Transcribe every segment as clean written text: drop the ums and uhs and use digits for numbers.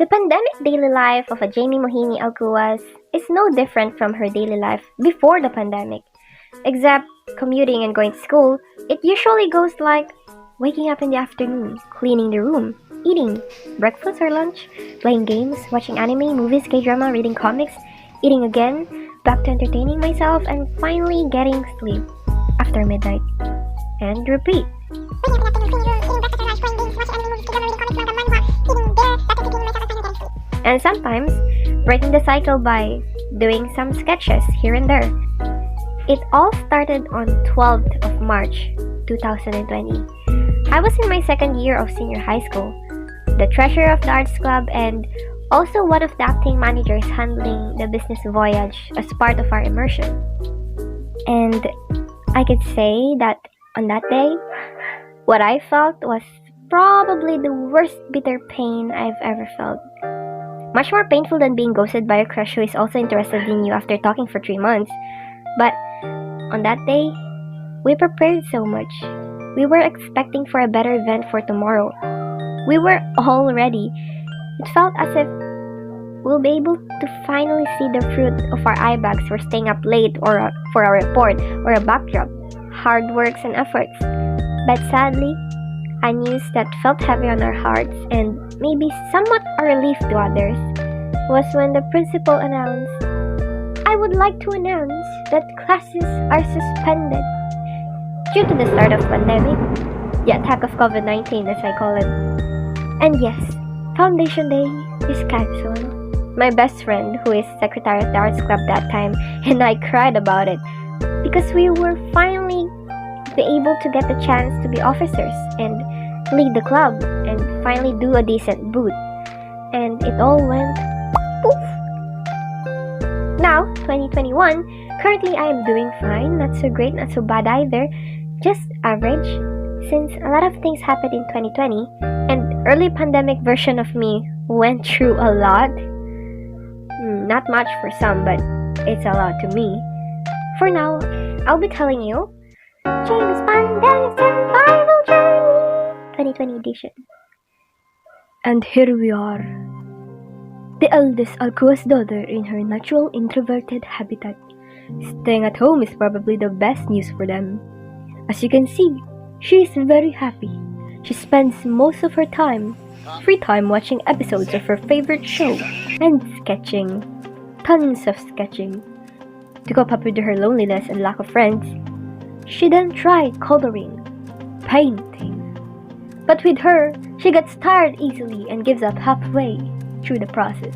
The pandemic daily life of a Jamie Mohini Alcuas is no different from her daily life before the pandemic. Except commuting and going to school, it usually goes like waking up in the afternoon, cleaning the room, eating breakfast or lunch, playing games, watching anime, movies, K-drama, reading comics, eating again, back to entertaining myself, and finally getting sleep after midnight. And repeat. And sometimes breaking the cycle by doing some sketches here and there. It all started on 12th of March 2020. I was in my second year of senior high school, the treasurer of the arts club, and also one of the acting managers handling the business voyage as part of our immersion. And I could say that on that day, what I felt was probably the worst bitter pain I've ever felt. Much more painful than being ghosted by a crush who is also interested in you after talking for 3 months. But on that day, we prepared so much. We were expecting for a better event for tomorrow. We were all ready. It felt as if we'll be able to finally see the fruit of our eye bags for staying up late or for a report or a backdrop, hard works and efforts. But sadly, a news that felt heavy on our hearts and maybe somewhat a relief to others was when the principal announced, "I would like to announce that classes are suspended due to the start of pandemic, the attack of COVID-19 as I call it. And yes, Foundation Day is cancelled." My best friend, who is secretary at the arts club that time, and I cried about it because we were finally be able to get the chance to be officers and lead the club and finally do a decent boot. And it all went poof. Now, 2021, currently I am doing fine, not so great, not so bad either, just average, since a lot of things happened in 2020 and early pandemic version of me went through a lot. Not much for some, but it's a lot to me. For now, I'll be telling you James Pandemic Survival Journey 2020 edition. And here we are, the eldest Alcua's daughter in her natural introverted habitat. Staying at home is probably the best news for them. As you can see, she is very happy. She spends most of her free time watching episodes of her favorite show and sketching. Tons of sketching. To cope up with her loneliness and lack of friends, she then tried coloring, painting. But with her, she gets tired easily and gives up halfway through the process.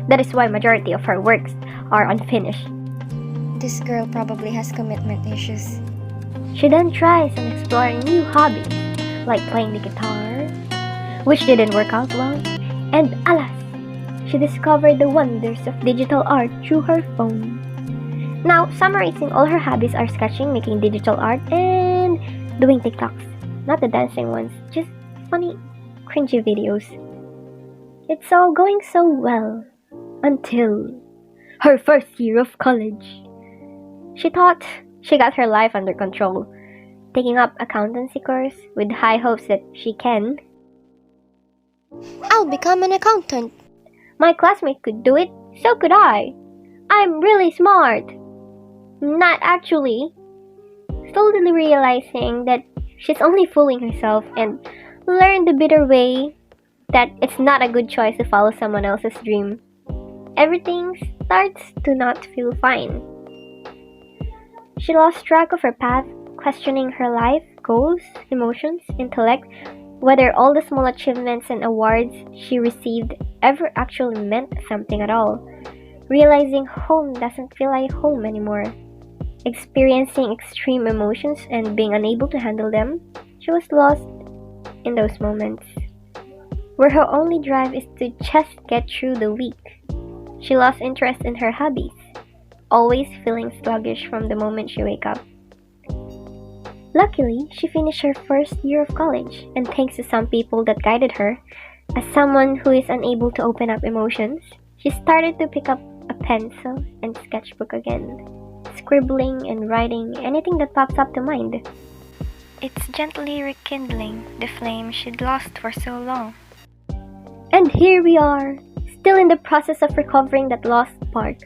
That is why majority of her works are unfinished. This girl probably has commitment issues. She then tries and exploring new hobbies, like playing the guitar, which didn't work out well, and alas, she discovered the wonders of digital art through her phone. Now, summarizing all her hobbies are sketching, making digital art, and doing TikToks. Not the dancing ones, just funny, cringy videos. It's all going so well until her first year of college. She thought she got her life under control, taking up accountancy course with high hopes that she can. I'll become an accountant. My classmate could do it, so could I. I'm really smart. Not actually. Slowly realizing that she's only fooling herself and learned the bitter way that it's not a good choice to follow someone else's dream. Everything starts to not feel fine. She lost track of her path, questioning her life, goals, emotions, intellect, whether all the small achievements and awards she received ever actually meant something at all. Realizing home doesn't feel like home anymore. Experiencing extreme emotions and being unable to handle them, she was lost in those moments, where her only drive is to just get through the week. She lost interest in her hobbies, always feeling sluggish from the moment she wake up. Luckily, she finished her first year of college, and thanks to some people that guided her, as someone who is unable to open up emotions, she started to pick up a pencil and sketchbook again, scribbling and writing anything that pops up to mind. It's gently rekindling the flame she'd lost for so long. And here we are, still in the process of recovering that lost spark.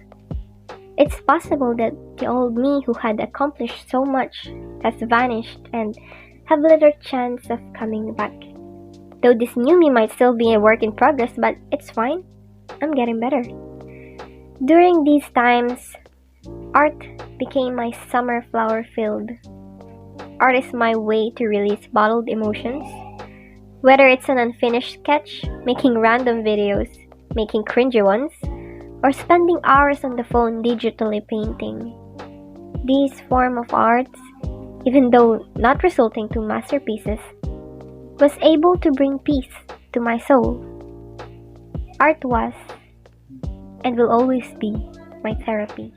It's possible that the old me who had accomplished so much has vanished and have little chance of coming back. Though this new me might still be a work in progress, but it's fine. I'm getting better. During these times, art became my summer flower field. Art is my way to release bottled emotions. Whether it's an unfinished sketch, making random videos, making cringy ones, or spending hours on the phone digitally painting. These form of arts, even though not resulting to masterpieces, was able to bring peace to my soul. Art was and will always be my therapy.